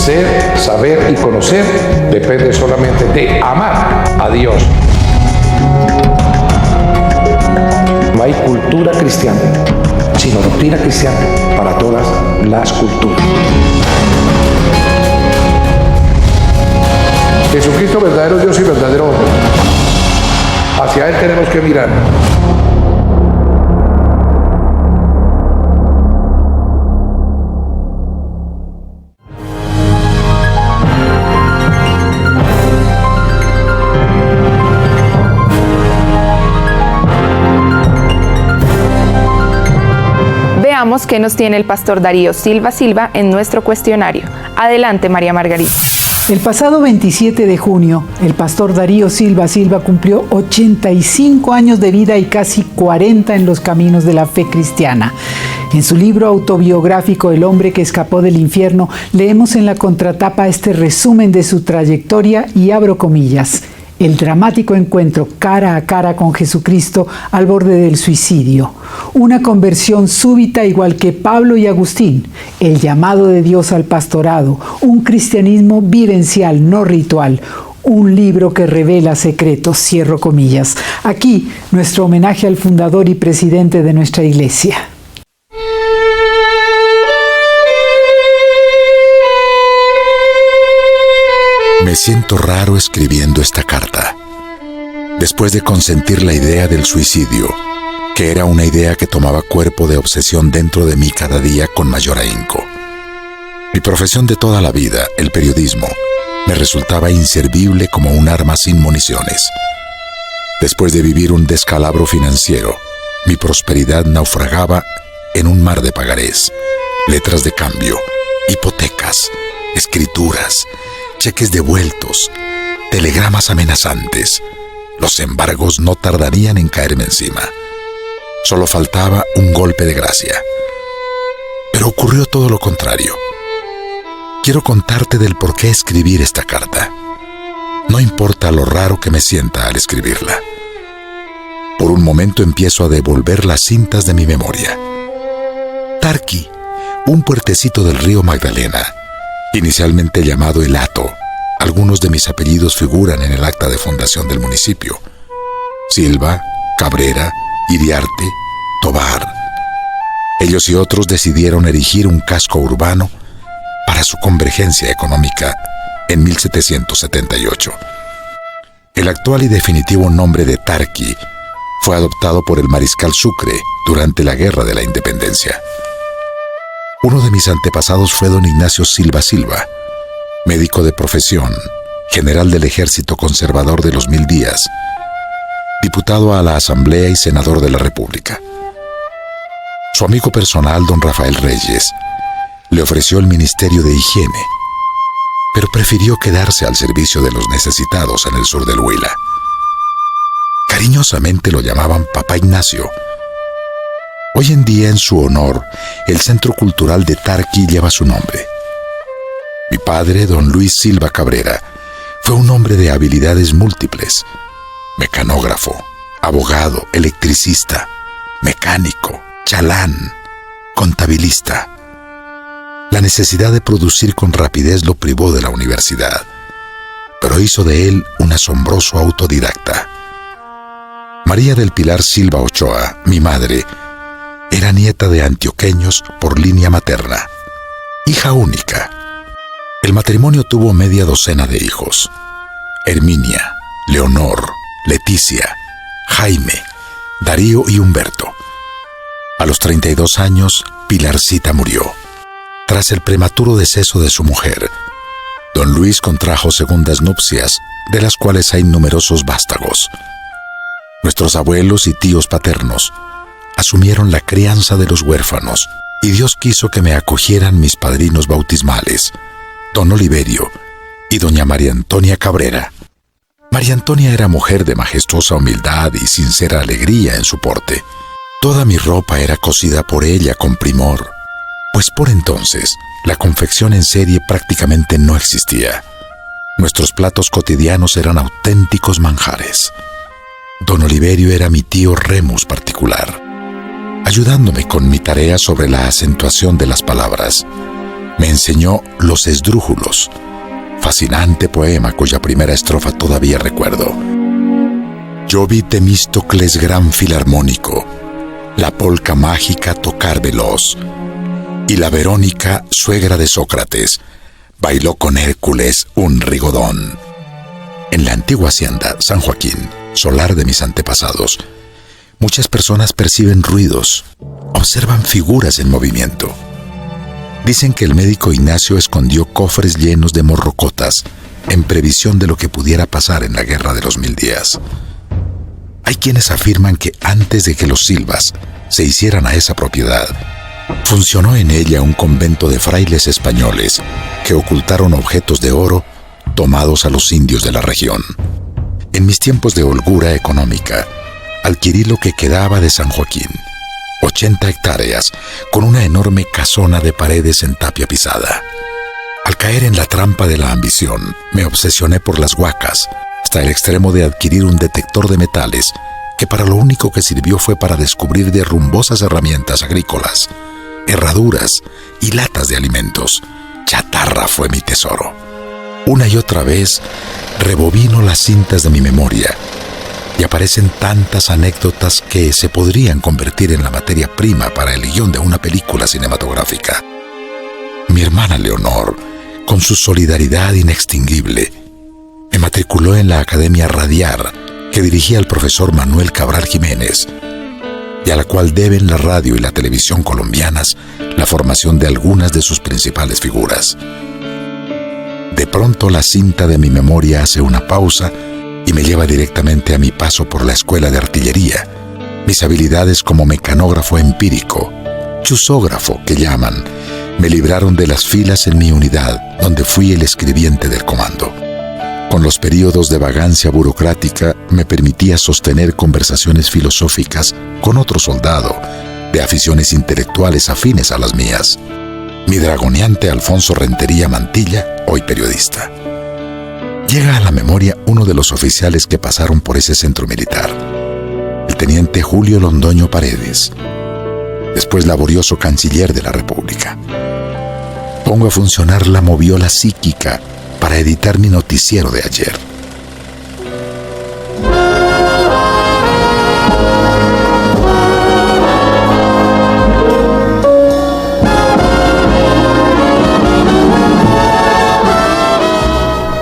Ser, saber y conocer depende solamente de amar a Dios. No hay cultura cristiana, sino doctrina cristiana para todas las culturas. Jesucristo, verdadero Dios y verdadero hombre. Hacia Él tenemos que mirar. Veamos qué nos tiene el pastor Darío Silva Silva en nuestro cuestionario. Adelante, María Margarita. El pasado 27 de junio, el pastor Darío Silva Silva cumplió 85 años de vida y casi 40 en los caminos de la fe cristiana. En su libro autobiográfico El hombre que escapó del infierno, leemos en la contratapa este resumen de su trayectoria y abro comillas: el dramático encuentro cara a cara con Jesucristo al borde del suicidio, una conversión súbita igual que Pablo y Agustín, el llamado de Dios al pastorado, un cristianismo vivencial, no ritual, un libro que revela secretos, cierro comillas. Aquí, nuestro homenaje al fundador y presidente de nuestra iglesia. Me siento raro escribiendo esta carta. Después de consentir la idea del suicidio, que era una idea que tomaba cuerpo de obsesión dentro de mí cada día con mayor ahínco. Mi profesión de toda la vida, el periodismo, me resultaba inservible como un arma sin municiones. Después de vivir un descalabro financiero, mi prosperidad naufragaba en un mar de pagarés, letras de cambio, hipotecas, escrituras, cheques devueltos, telegramas amenazantes. Los embargos no tardarían en caerme encima. Solo faltaba un golpe de gracia. Pero ocurrió todo lo contrario. Quiero contarte del por qué escribir esta carta. No importa lo raro que me sienta al escribirla. Por un momento empiezo a devolver las cintas de mi memoria. Tarqui, un puertecito del río Magdalena, inicialmente llamado El Hato. Algunos de mis apellidos figuran en el acta de fundación del municipio: Silva, Cabrera, Iriarte, Tobar. Ellos y otros decidieron erigir un casco urbano para su convergencia económica en 1778. El actual y definitivo nombre de Tarqui fue adoptado por el mariscal Sucre durante la Guerra de la Independencia. Uno de mis antepasados fue don Ignacio Silva Silva, médico de profesión, general del Ejército Conservador de los 1000 días, diputado a la Asamblea y senador de la República. Su amigo personal, don Rafael Reyes, le ofreció el Ministerio de Higiene, pero prefirió quedarse al servicio de los necesitados en el sur del Huila. Cariñosamente lo llamaban Papá Ignacio. Hoy en día, en su honor, el Centro Cultural de Tarqui lleva su nombre. Mi padre, don Luis Silva Cabrera, fue un hombre de habilidades múltiples: mecanógrafo, abogado, electricista, mecánico, chalán, contabilista. La necesidad de producir con rapidez lo privó de la universidad, pero hizo de él un asombroso autodidacta. María del Pilar Silva Ochoa, mi madre, era nieta de antioqueños por línea materna, hija única. El matrimonio tuvo media docena de hijos: Herminia, Leonor, Leticia, Jaime, Darío y Humberto. A los 32 años, Pilarcita murió. Tras el prematuro deceso de su mujer, don Luis contrajo segundas nupcias, de las cuales hay numerosos vástagos. Nuestros abuelos y tíos paternos asumieron la crianza de los huérfanos, y Dios quiso que me acogieran mis padrinos bautismales, don Oliverio y doña María Antonia Cabrera. María Antonia era mujer de majestuosa humildad y sincera alegría en su porte. Toda mi ropa era cosida por ella con primor, pues por entonces la confección en serie prácticamente no existía. Nuestros platos cotidianos eran auténticos manjares. Don Oliverio era mi tío Remus particular, ayudándome con mi tarea sobre la acentuación de las palabras. Me enseñó Los Esdrújulos, fascinante poema cuya primera estrofa todavía recuerdo. Yo vi Temístocles gran filarmónico, la polca mágica tocar veloz, y la Verónica, suegra de Sócrates, bailó con Hércules un rigodón. En la antigua hacienda San Joaquín, solar de mis antepasados, muchas personas perciben ruidos, observan figuras en movimiento. Dicen que el médico Ignacio escondió cofres llenos de morrocotas en previsión de lo que pudiera pasar en la Guerra de los 1000 días. Hay quienes afirman que antes de que los Silvas se hicieran a esa propiedad, funcionó en ella un convento de frailes españoles que ocultaron objetos de oro tomados a los indios de la región. En mis tiempos de holgura económica, adquirí lo que quedaba de San Joaquín, 80 hectáreas, con una enorme casona de paredes en tapia pisada. Al caer en la trampa de la ambición, me obsesioné por las huacas, hasta el extremo de adquirir un detector de metales, que para lo único que sirvió fue para descubrir de rumbosas herramientas agrícolas, herraduras y latas de alimentos. Chatarra fue mi tesoro. Una y otra vez rebobino las cintas de mi memoria y aparecen tantas anécdotas que se podrían convertir en la materia prima para el guión de una película cinematográfica. Mi hermana Leonor, con su solidaridad inextinguible, me matriculó en la Academia Radiar que dirigía el profesor Manuel Cabral Jiménez, y a la cual deben la radio y la televisión colombianas la formación de algunas de sus principales figuras. De pronto la cinta de mi memoria hace una pausa y me lleva directamente a mi paso por la escuela de artillería, mis habilidades como mecanógrafo empírico, chusógrafo que llaman, me libraron de las filas en mi unidad, donde fui el escribiente del comando. Con los períodos de vagancia burocrática me permitía sostener conversaciones filosóficas con otro soldado de aficiones intelectuales afines a las mías, mi dragoneante Alfonso Rentería Mantilla, hoy periodista. Llega a la memoria uno de los oficiales que pasaron por ese centro militar, el teniente Julio Londoño Paredes, después laborioso canciller de la República. Pongo a funcionar la moviola psíquica para editar mi noticiero de ayer.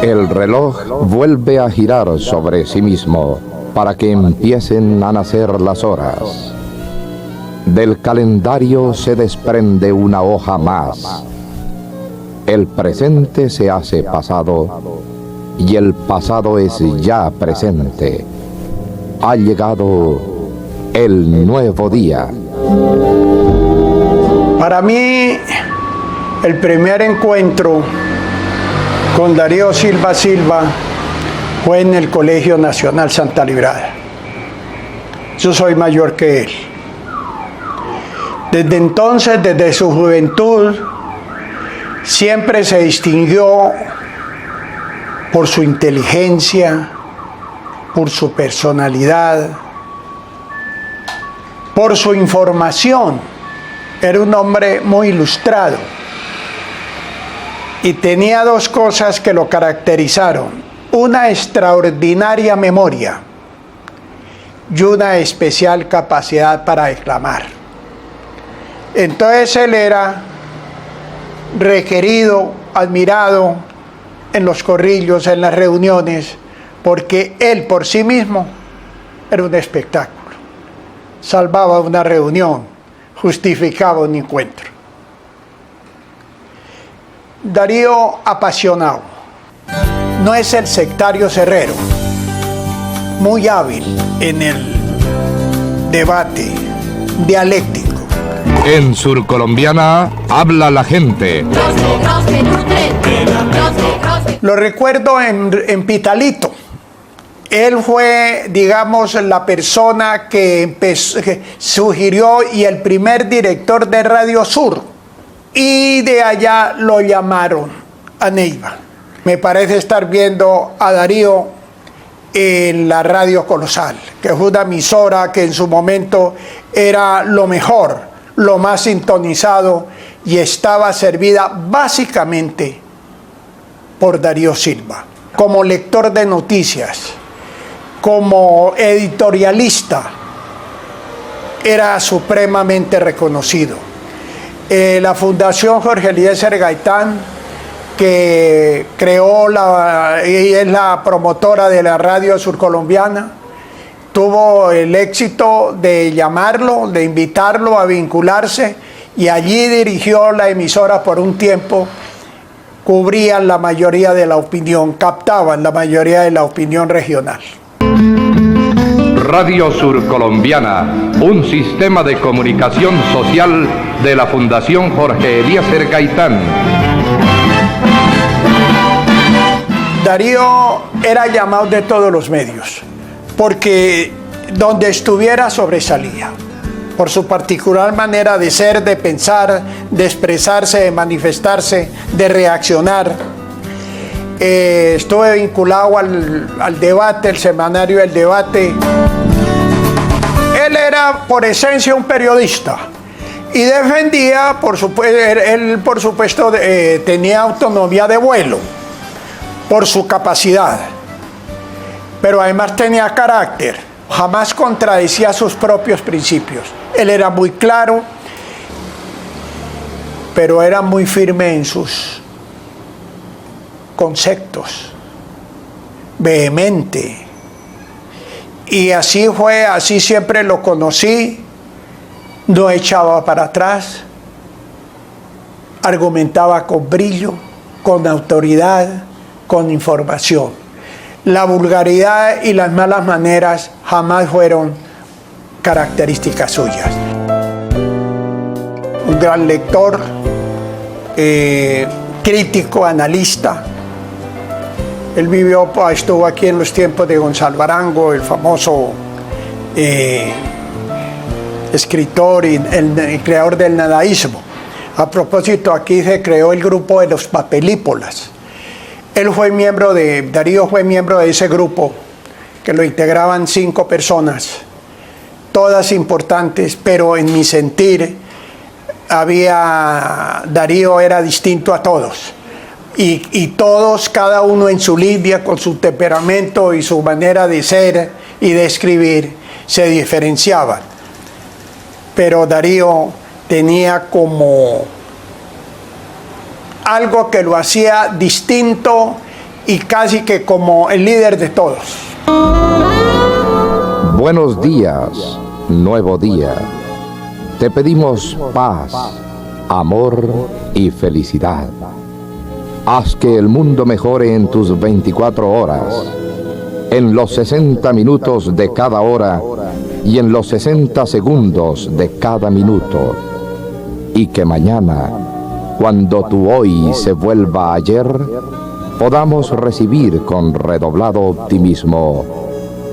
El reloj vuelve a girar sobre sí mismo para que empiecen a nacer las horas. Del calendario se desprende una hoja más. El presente se hace pasado y el pasado es ya presente. Ha llegado el nuevo día. Para mí, el primer encuentro con Darío Silva Silva fue en el Colegio Nacional Santa Librada. Yo soy mayor que él. Desde entonces, desde su juventud, siempre se distinguió por su inteligencia, por su personalidad, por su información. Era un hombre muy ilustrado y tenía dos cosas que lo caracterizaron: una extraordinaria memoria y una especial capacidad para declamar. Entonces él era requerido, admirado en los corrillos, en las reuniones, porque él por sí mismo era un espectáculo. Salvaba una reunión, justificaba un encuentro. Darío apasionado, no es el sectario cerrero, muy hábil en el debate dialéctico. En Surcolombiana habla la gente. Lo recuerdo en Pitalito. Él fue, digamos, la persona que sugirió y el primer director de Radio Sur. Y de allá lo llamaron a Neiva. Me parece estar viendo a Darío en la Radio Colosal, que fue una emisora que en su momento era lo mejor, lo más sintonizado, y estaba servida básicamente por Darío Silva. Como lector de noticias, como editorialista, era supremamente reconocido. La Fundación Jorge Eliezer Gaitán, que creó y es la promotora de la radio surcolombiana, tuvo el éxito de llamarlo, de invitarlo a vincularse, y allí dirigió la emisora por un tiempo. Cubrían la mayoría de la opinión, captaban la mayoría de la opinión regional. Radio Surcolombiana, un sistema de comunicación social de la Fundación Jorge Eliezer Gaitán. Darío era llamado de todos los medios, porque donde estuviera sobresalía, por su particular manera de ser, de pensar, de expresarse, de manifestarse, de reaccionar. Estuve vinculado al debate, el semanario El Debate. Él era por esencia un periodista y defendía, él por supuesto tenía autonomía de vuelo por su capacidad, pero además tenía carácter, jamás contradecía sus propios principios. Él era muy claro, pero era muy firme en sus conceptos, vehemente. Y así fue, así siempre lo conocí, no echaba para atrás, argumentaba con brillo, con autoridad, con información. La vulgaridad y las malas maneras jamás fueron características suyas. Un gran lector, crítico, analista. Él estuvo aquí en los tiempos de Gonzalo Arango, el famoso escritor y el creador del nadaísmo. A propósito, aquí se creó el grupo de los papelípolas. Darío fue miembro de ese grupo, que lo integraban 5 personas, todas importantes, pero en mi sentir, Darío era distinto a todos. Y todos, cada uno en su línea, con su temperamento y su manera de ser y de escribir, se diferenciaban. Pero Darío tenía como algo que lo hacía distinto y casi que como el líder de todos. Buenos días, nuevo día. Te pedimos paz, amor y felicidad. Haz que el mundo mejore en tus 24 horas, en los 60 minutos de cada hora y en los 60 segundos de cada minuto. Y que mañana, cuando tu hoy se vuelva ayer, podamos recibir con redoblado optimismo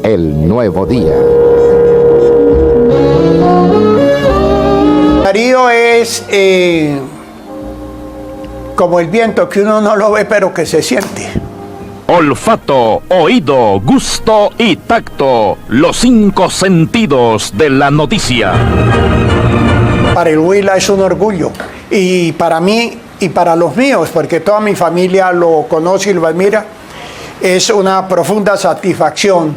el nuevo día. Darío es como el viento, que uno no lo ve pero que se siente. Olfato, oído, gusto y tacto, los 5 sentidos de la noticia. Para el Huila es un orgullo, y para mí y para los míos, porque toda mi familia lo conoce y lo admira, es una profunda satisfacción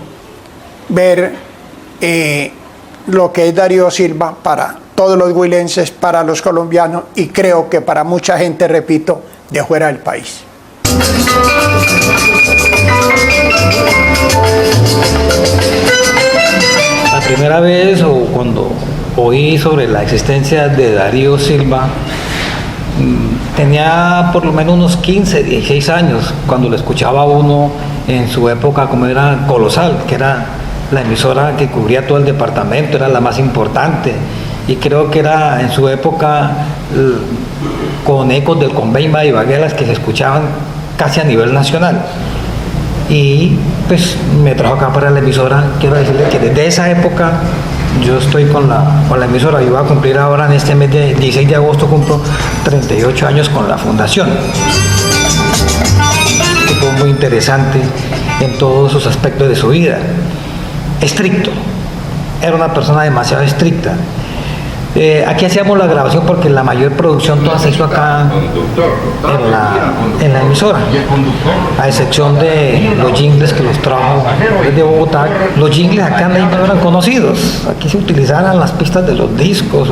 ver lo que es Darío Silva para todos los huilenses, para los colombianos, y creo que para mucha gente, repito, de fuera del país. La primera vez, o cuando oí sobre la existencia de Darío Silva, tenía por lo menos unos 15, 16 años, cuando lo escuchaba uno en su época, como era Colosal, que era la emisora que cubría todo el departamento, era la más importante, y creo que era en su época con ecos del Conveima y Baguelas que se escuchaban casi a nivel nacional. Y pues me trajo acá para la emisora. Quiero decirle que desde esa época yo estoy con la emisora. Yo voy a cumplir ahora en este mes de 16 de agosto, cumplo 38 años con la fundación. Fue muy interesante en todos sus aspectos de su vida. Estricto, era una persona demasiado estricta. Aquí hacíamos la grabación porque la mayor producción toda se hizo acá en la emisora, a excepción de los jingles que los trajo desde Bogotá. Los jingles acá no eran conocidos, aquí se utilizaban las pistas de los discos,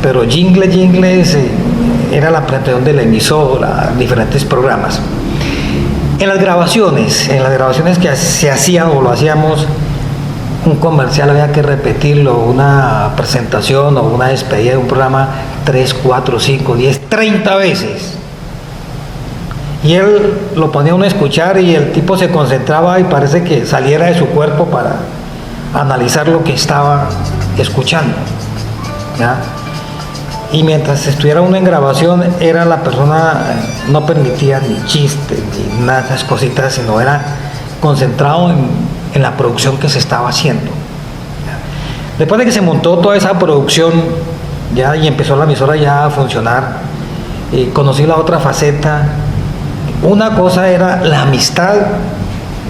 pero jingles era la presentación de la emisora, diferentes programas. En las grabaciones que se hacían o lo hacíamos, un comercial había que repetirlo, una presentación o una despedida de un programa 3, 4, 5, 10, 30 veces. Y él lo ponía uno a escuchar y el tipo se concentraba y parece que saliera de su cuerpo para analizar lo que estaba escuchando, ¿ya? Y mientras estuviera uno en grabación, era la persona, no permitía ni chistes, ni nada de esas cositas, sino era concentrado en la producción que se estaba haciendo. Después de que se montó toda esa producción ya y empezó la emisora ya a funcionar, conocí la otra faceta. Una cosa era la amistad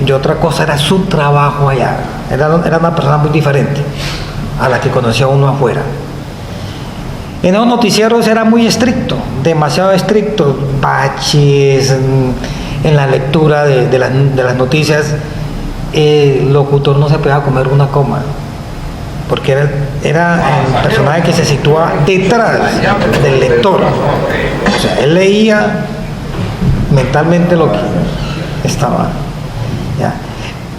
y otra cosa era su trabajo allá. Era una persona muy diferente a la que conocía uno afuera. En los noticieros era muy estricto, demasiado estricto, baches en la lectura de las noticias. El locutor no se podía comer una coma, porque era el personaje que se sitúa detrás del lector. O sea, él leía mentalmente lo que estaba, ¿ya?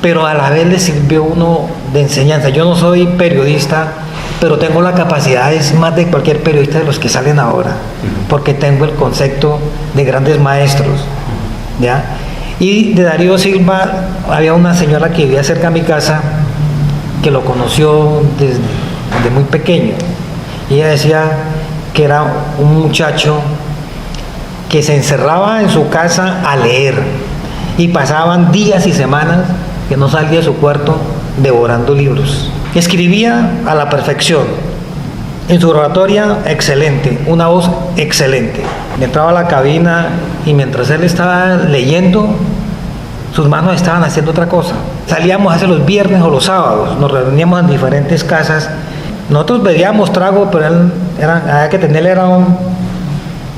Pero a la vez le sirvió uno de enseñanza. Yo no soy periodista, pero tengo la capacidad, es más de cualquier periodista de los que salen ahora, porque tengo el concepto de grandes maestros, ¿ya? Y de Darío Silva había una señora que vivía cerca de mi casa que lo conoció desde muy pequeño. Y ella decía que era un muchacho que se encerraba en su casa a leer y pasaban días y semanas que no salía de su cuarto devorando libros. Escribía a la perfección, en su oratoria excelente, una voz excelente. Entraba a la cabina y mientras él estaba leyendo, sus manos estaban haciendo otra cosa. Salíamos hace los viernes o los sábados, nos reuníamos en diferentes casas. Nosotros bebíamos trago, pero había que tenerle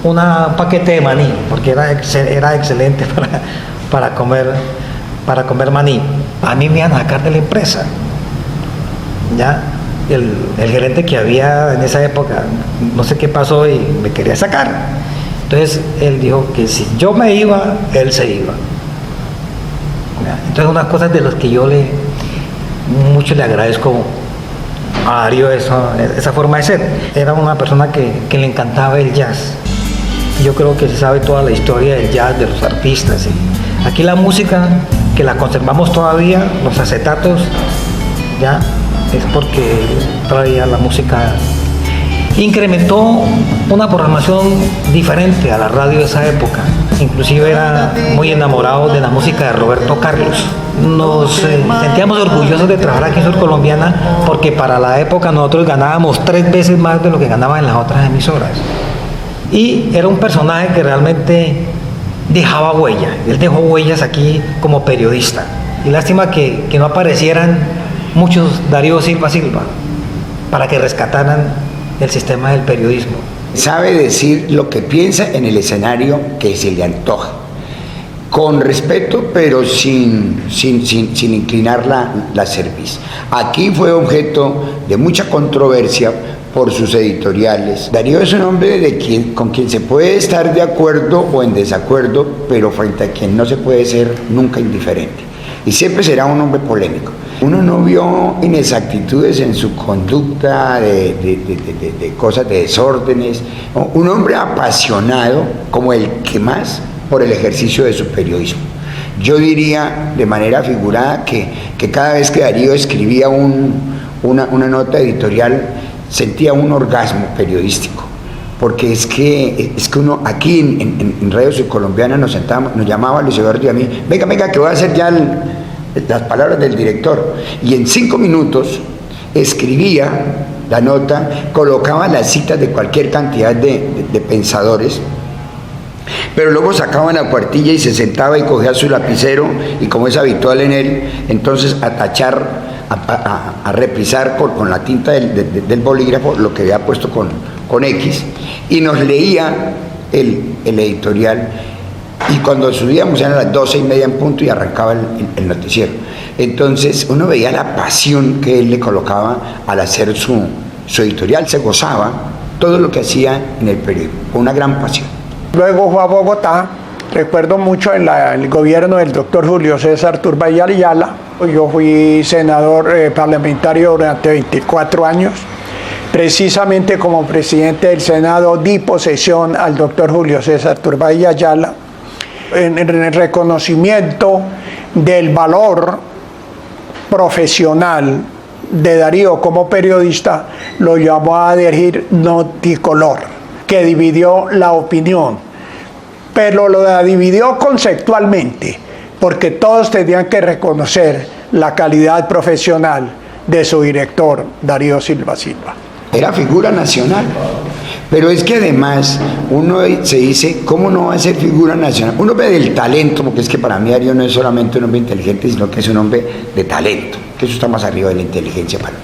un paquete de maní, porque era excelente para comer maní. A mí me iban a sacar de la empresa, ¿ya? El gerente que había en esa época, no sé qué pasó y me quería sacar. Entonces él dijo que si yo me iba, él se iba. Entonces unas cosas de las que yo mucho le agradezco a Darío esa forma de ser. Era una persona que le encantaba el jazz. Yo creo que se sabe toda la historia del jazz, de los artistas. Aquí la música, que la conservamos todavía, los acetatos, ya, es porque traía la música. Incrementó una programación diferente a la radio de esa época. Inclusive era muy enamorado de la música de Roberto Carlos. Nos sentíamos orgullosos de trabajar aquí en Sur Colombiana porque para la época nosotros ganábamos 3 veces más de lo que ganaban en las otras emisoras. Y era un personaje que realmente dejaba huella. Él dejó huellas aquí como periodista. Y lástima que no aparecieran muchos Darío Silva para que rescataran el sistema del periodismo. Sabe decir lo que piensa en el escenario que se le antoja, con respeto pero sin inclinar la cerviz. Aquí fue objeto de mucha controversia por sus editoriales. Darío es un hombre con quien se puede estar de acuerdo o en desacuerdo, pero frente a quien no se puede ser nunca indiferente. Y siempre será un hombre polémico. Uno no vio inexactitudes en su conducta de cosas, de desórdenes. Un hombre apasionado, como el que más, por el ejercicio de su periodismo. Yo diría de manera figurada que cada vez que Darío escribía una nota editorial, sentía un orgasmo periodístico. Porque es que uno aquí en Radio Sur Colombiana nos llamaba Luis Eduardo y a mí, venga, que voy a hacer ya las palabras del director. Y en 5 minutos escribía la nota, colocaba las citas de cualquier cantidad de pensadores, pero luego sacaba la cuartilla y se sentaba y cogía su lapicero y, como es habitual en él, entonces a tachar a reprisar con la tinta del bolígrafo lo que había puesto con X, y nos leía el editorial, y cuando subíamos eran las 12:30 en punto y arrancaba el noticiero. Entonces uno veía la pasión que él le colocaba al hacer su editorial, se gozaba todo lo que hacía en el periódico, con una gran pasión. Luego fue a Bogotá, recuerdo mucho en el gobierno del doctor Julio César Turbay Ayala. Yo fui senador parlamentario durante 24 años. Precisamente como presidente del Senado di posesión al doctor Julio César Turbay Ayala en el reconocimiento del valor profesional de Darío como periodista. Lo llamó a dirigir Noticolor, que dividió la opinión, pero lo dividió conceptualmente, porque todos tenían que reconocer la calidad profesional de su director, Darío Silva Silva. Era figura nacional, pero es que además uno se dice, ¿cómo no va a ser figura nacional? Uno ve del talento, porque es que para mí Darío no es solamente un hombre inteligente, sino que es un hombre de talento, que eso está más arriba de la inteligencia para mí.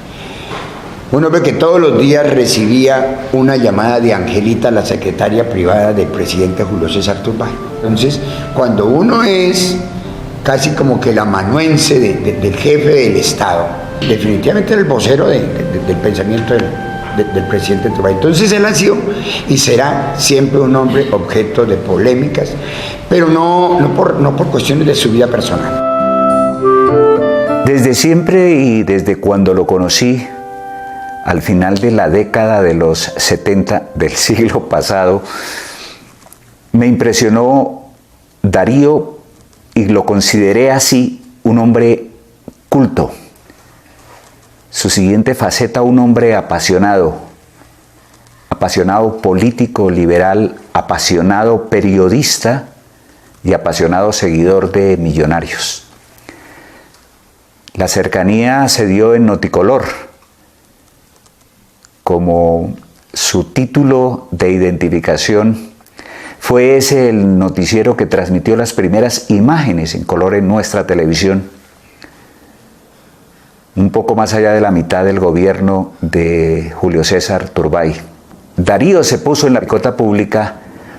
Uno ve que todos los días recibía una llamada de Angelita, la secretaria privada del presidente Julio César Turbay. Entonces, cuando uno es casi como que el amanuense del jefe del Estado, definitivamente era el vocero del pensamiento del presidente Turbay. Entonces él ha sido y será siempre un hombre objeto de polémicas, pero no por cuestiones de su vida personal. Desde siempre y desde cuando lo conocí, al final de la década de los 70 del siglo pasado, me impresionó Darío y lo consideré así un hombre culto. Su siguiente faceta, un hombre apasionado político, liberal, apasionado periodista y apasionado seguidor de Millonarios. La cercanía se dio en Noticolor, como su título de identificación fue ese el noticiero que transmitió las primeras imágenes en color en nuestra televisión, un poco más allá de la mitad del gobierno de Julio César Turbay. Darío se puso en la picota pública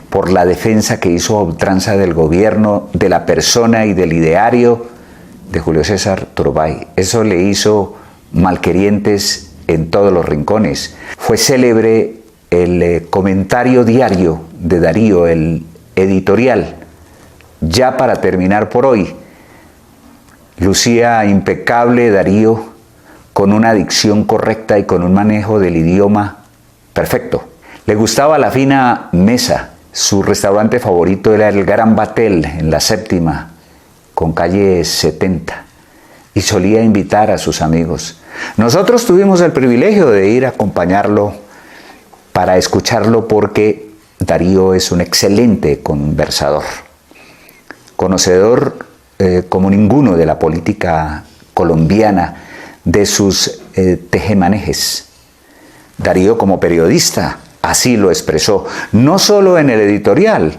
por la defensa que hizo a ultranza del gobierno, de la persona y del ideario de Julio César Turbay. Eso le hizo malquerientes en todos los rincones. Fue célebre el comentario diario de Darío, el editorial. Ya para terminar por hoy, lucía impecable Darío, con una dicción correcta y con un manejo del idioma perfecto. Le gustaba la fina mesa. Su restaurante favorito era el Gran Batel en la Séptima, con calle 70, y solía invitar a sus amigos. Nosotros tuvimos el privilegio de ir a acompañarlo para escucharlo, porque Darío es un excelente conversador, conocedor como ninguno de la política colombiana, de sus tejemanejes. Darío, como periodista, así lo expresó, no solo en el editorial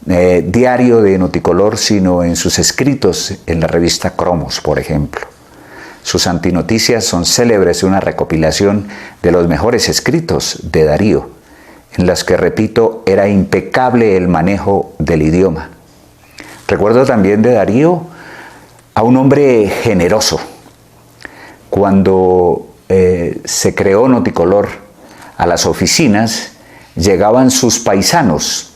diario de Noticolor, sino en sus escritos en la revista Cromos, por ejemplo. Sus antinoticias son célebres, una recopilación de los mejores escritos de Darío, en las que, repito, era impecable el manejo del idioma. Recuerdo también de Darío a un hombre generoso. Cuando se creó Noticolor, a las oficinas llegaban sus paisanos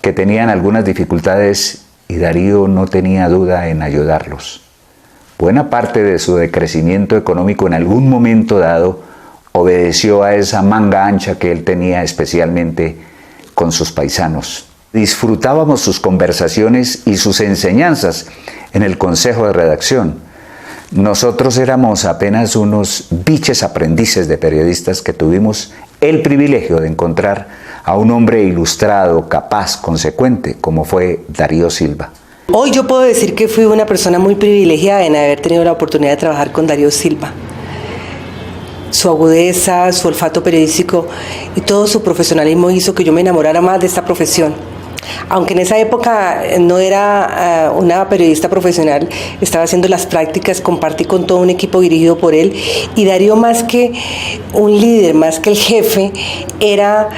que tenían algunas dificultades y Darío no tenía duda en ayudarlos. Buena parte de su decrecimiento económico en algún momento dado obedeció a esa manga ancha que él tenía especialmente con sus paisanos. Disfrutábamos sus conversaciones y sus enseñanzas en el consejo de redacción. Nosotros éramos apenas unos biches aprendices de periodistas que tuvimos el privilegio de encontrar a un hombre ilustrado, capaz, consecuente, como fue Darío Silva. Hoy yo puedo decir que fui una persona muy privilegiada en haber tenido la oportunidad de trabajar con Darío Silva. Su agudeza, su olfato periodístico y todo su profesionalismo hizo que yo me enamorara más de esta profesión. Aunque en esa época no era una periodista profesional, estaba haciendo las prácticas, compartí con todo un equipo dirigido por él, y Darío, más que un líder, más que el jefe, era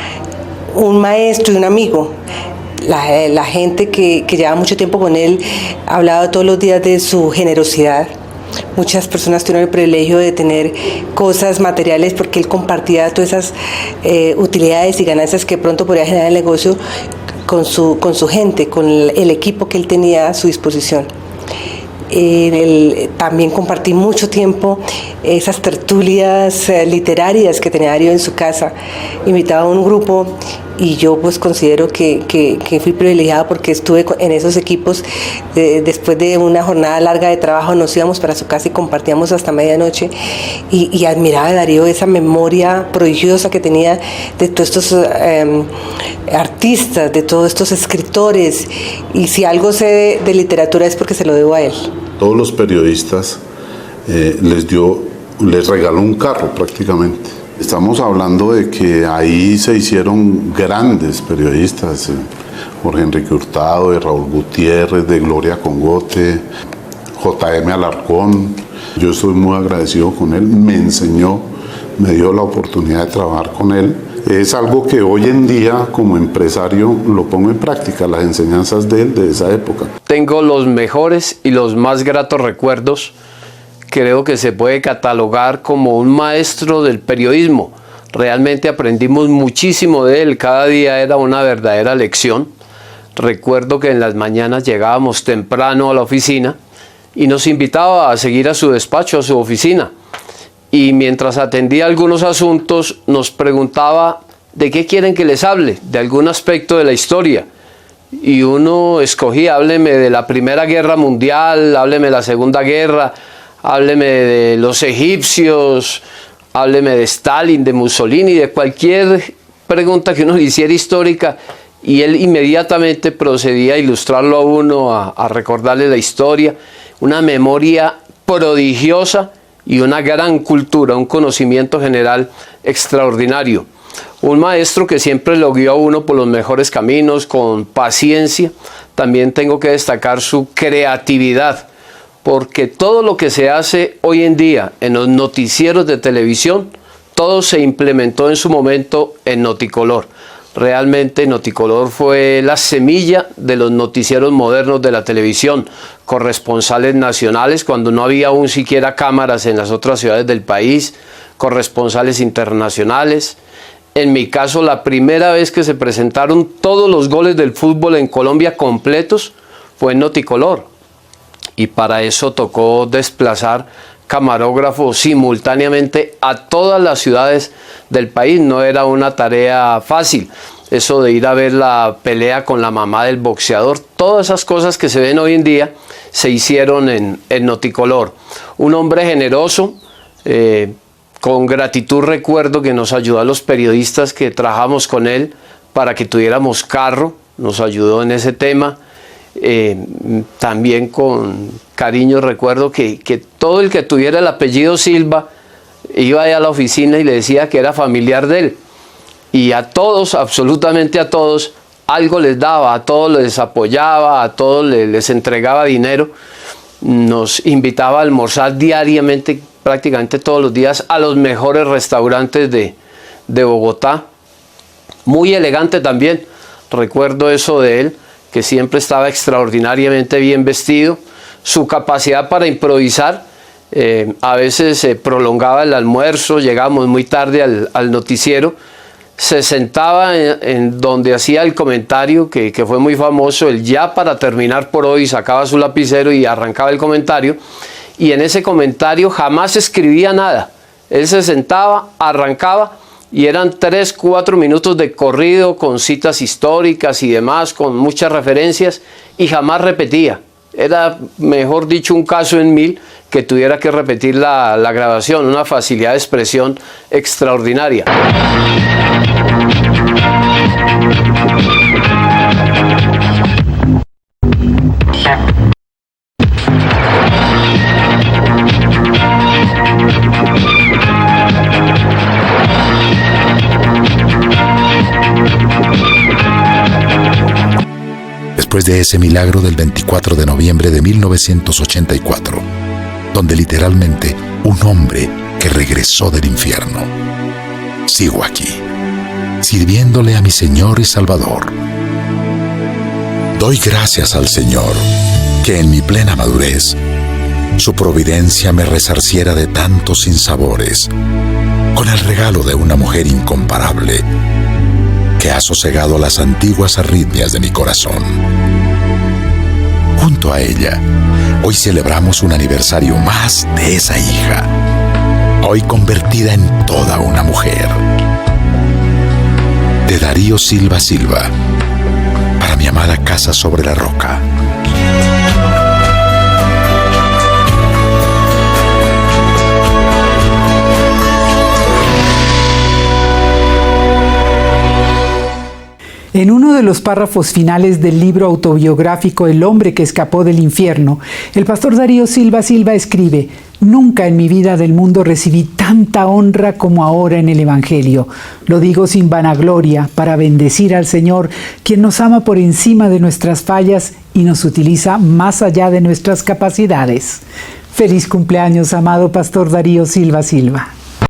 un maestro y un amigo. La gente que llevaba mucho tiempo con él hablaba todos los días de su generosidad. Muchas personas tuvieron el privilegio de tener cosas materiales porque él compartía todas esas utilidades y ganancias que pronto podría generar el negocio con su gente, con el equipo que él tenía a su disposición. También compartí mucho tiempo esas tertulias literarias que tenía Darío en su casa. Invitaba a un grupo y yo pues considero que fui privilegiada porque estuve en esos equipos. Después de una jornada larga de trabajo nos íbamos para su casa y compartíamos hasta medianoche, y admiraba a Darío esa memoria prodigiosa que tenía de todos estos artistas, de todos estos escritores, y si algo sé de literatura es porque se lo debo a él. Todos los periodistas les regaló un carro prácticamente. Estamos hablando de que ahí se hicieron grandes periodistas, Jorge Enrique Hurtado, de Raúl Gutiérrez, de Gloria Congote, J.M. Alarcón. Yo estoy muy agradecido con él, me enseñó, me dio la oportunidad de trabajar con él. Es algo que hoy en día como empresario lo pongo en práctica, las enseñanzas de él de esa época. Tengo los mejores y los más gratos recuerdos. Creo que se puede catalogar como un maestro del periodismo. Realmente aprendimos muchísimo de él, cada día era una verdadera lección. Recuerdo que en las mañanas llegábamos temprano a la oficina y nos invitaba a seguir a su despacho, a su oficina. Y mientras atendía algunos asuntos nos preguntaba de qué quieren que les hable, de algún aspecto de la historia. Y uno escogía, hábleme de la Primera Guerra Mundial, hábleme de la Segunda Guerra, hábleme de los egipcios, hábleme de Stalin, de Mussolini, de cualquier pregunta que uno le hiciera histórica, y él inmediatamente procedía a ilustrarlo a uno, a recordarle la historia. Una memoria prodigiosa y una gran cultura, un conocimiento general extraordinario. Un maestro que siempre lo guió a uno por los mejores caminos, con paciencia. También tengo que destacar su creatividad, porque todo lo que se hace hoy en día en los noticieros de televisión, todo se implementó en su momento en Noticolor. Realmente Noticolor fue la semilla de los noticieros modernos de la televisión, corresponsales nacionales cuando no había aún siquiera cámaras en las otras ciudades del país, corresponsales internacionales. En mi caso, la primera vez que se presentaron todos los goles del fútbol en Colombia completos fue en Noticolor. Y para eso tocó desplazar camarógrafos simultáneamente a todas las ciudades del país. No era una tarea fácil. Eso de ir a ver la pelea con la mamá del boxeador, todas esas cosas que se ven hoy en día se hicieron en Noticolor. Un hombre generoso, con gratitud recuerdo que nos ayudó a los periodistas que trabajamos con él para que tuviéramos carro, nos ayudó en ese tema. También con cariño recuerdo que todo el que tuviera el apellido Silva iba allá a la oficina y le decía que era familiar de él, y a todos, absolutamente a todos, algo les daba, a todos les apoyaba, a todos les entregaba dinero. Nos invitaba a almorzar diariamente, prácticamente todos los días, a los mejores restaurantes de Bogotá. Muy elegante también, recuerdo eso de él, que siempre estaba extraordinariamente bien vestido. Su capacidad para improvisar, a veces se prolongaba el almuerzo, llegábamos muy tarde al noticiero, se sentaba en donde hacía el comentario, que fue muy famoso, el "ya para terminar por hoy", sacaba su lapicero y arrancaba el comentario, y en ese comentario jamás escribía nada. Él se sentaba, arrancaba, y eran 3-4 minutos de corrido con citas históricas y demás, con muchas referencias, y jamás repetía. Era, mejor dicho, un caso en 1000 que tuviera que repetir la grabación, una facilidad de expresión extraordinaria. después de ese milagro del 24 de noviembre de 1984, donde literalmente un hombre que regresó del infierno. Sigo aquí, sirviéndole a mi Señor y Salvador. Doy gracias al Señor que en mi plena madurez su providencia me resarciera de tantos sinsabores con el regalo de una mujer incomparable que ha sosegado las antiguas arritmias de mi corazón. Junto a ella, hoy celebramos un aniversario más de esa hija, hoy convertida en toda una mujer. De Darío Silva Silva, para mi amada casa sobre la roca. En uno de los párrafos finales del libro autobiográfico El hombre que escapó del infierno, el pastor Darío Silva Silva escribe: «Nunca en mi vida del mundo recibí tanta honra como ahora en el Evangelio. Lo digo sin vanagloria, para bendecir al Señor, quien nos ama por encima de nuestras fallas y nos utiliza más allá de nuestras capacidades». Feliz cumpleaños, amado pastor Darío Silva Silva.